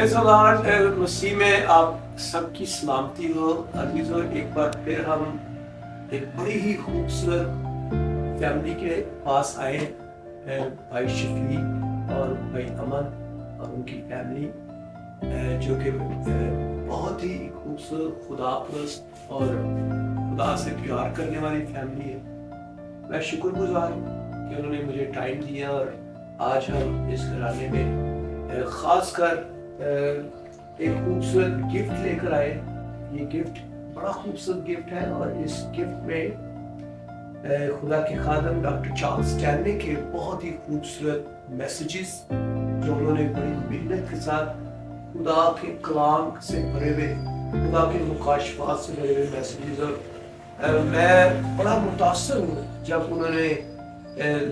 Praise the Lord. मसीह में आप सबकी सलामती हो। अज़ीज़ों, एक बार फिर हम एक बड़ी ही खूबसूरत फैमिली के पास आए, भाई शफीक और भाई अमन और उनकी फैमिली, जो कि बहुत ही खूबसूरत, खुदापरस्त और खुदा से प्यार करने वाली फैमिली है। मैं शुक्रगुजार हूँ कि उन्होंने मुझे टाइम दिया और आज हम इस घराने में ख़ास कर एक खूबसूरत गिफ्ट लेकर आए। ये गिफ्ट बड़ा खूबसूरत गिफ्ट है और इस गिफ्ट में खुदा के खादम डॉक्टर चार्ल्स स्टैनले के बहुत ही खूबसूरत मैसेजेस, जो उन्होंने बड़ी मेहनत के साथ खुदा के कलाम से भरे हुए, खुदा के मुकाशफात से भरे हुए मैसेजेस। और मैं बड़ा मुतासर हूँ जब उन्होंने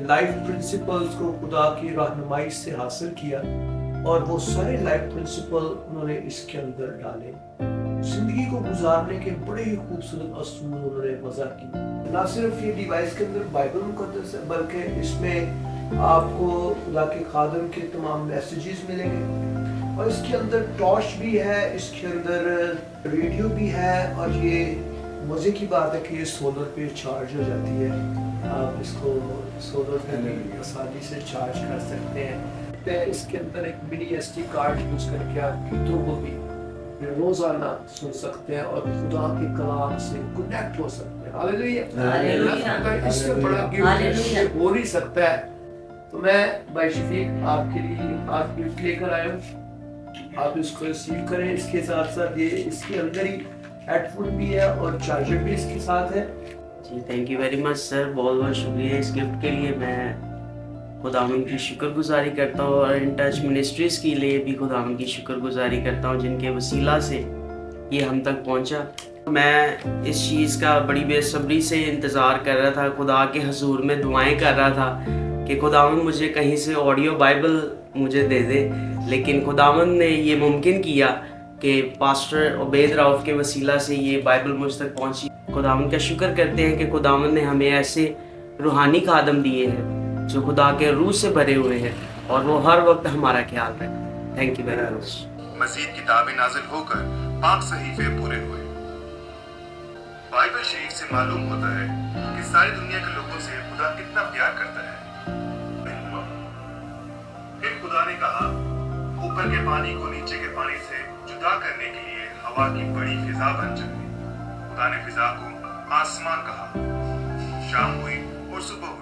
लाइफ प्रिंसिपल्स को खुदा की रहनुमाई से हासिल किया और वो सारे लाइफ प्रिंसिपल उन्होंने इसके अंदर डाले। जिंदगी को गुजारने के बड़े ही खूबसूरत असूल उन्होंने वज़ा की। ना सिर्फ ये डिवाइस के अंदर बाइबल मुक़द्दस है, बल्कि इसमें आपको खुदा के खादम के तमाम मैसेजेस मिलेंगे और इसके अंदर टॉर्च भी है, इसके अंदर रेडियो भी है और ये मज़े की बात है कि ये सोलर पे चार्ज हो जाती है। आप इसको सोलर पे भी आसानी से चार्ज कर सकते हैं। इसके अंदर एक मिनी SD कार्ड यूज करके आप गीतों को भी रोजाना सुन सकते हैं और खुदा के कलाम से कनेक्ट हो सकते हैं। हालेलुया। इससे बड़ा गिफ्ट हो नहीं सकता है। तो मैं भाई शफीक आपके लिए आप गिफ्ट लेकर आया हूँ, आप इसको रिसीव करें। इसके साथ साथ ये इसके अंदर ही हेडफोन भी है और चार्जर भी इसके साथ है। जी, thank you very much sir, बहुत बहुत शुक्रिया इस गिफ्ट के लिए। मैं खुदावंद की शुक्रगुजारी करता हूँ और इन टच मिनिस्ट्रीज़ के लिए भी खुदावंद की शुक्रगुजारी करता हूँ, जिनके वसीला से ये हम तक पहुँचा। मैं इस चीज़ का बड़ी बेसब्री से इंतज़ार कर रहा था, खुदा के हजूर में दुआएं कर रहा था कि खुदावंद मुझे कहीं से ऑडियो बाइबल मुझे दे दे, लेकिन खुदावंद ने ये मुमकिन किया कि पास्टर उबैद राउफ के वसीला से ये बाइबल मुझ तक पहुँची। खुदावंद का शुक्र करते हैं कि खुदावंद ने हमें ऐसे रूहानी खादम दिए हैं जो खुदा के रूह से भरे हुए हैं और वो हर वक्त हमारा ख्याल रखें। Thank you very much. मज़ीद किताबें नाज़िल होकर पाक सहीफे पूरे हुए। बाइबल शरीफ से मालूम होता है कि सारी दुनिया के लोगों से खुदा कितना प्यार करता है। फिर खुदा ने कहा, ऊपर के पानी को नीचे के पानी से जुदा करने के लिए हवा की बड़ी फिजा बन जाए। खुदा ने फिजा को आसमान कहा। शाम हुई और सुबह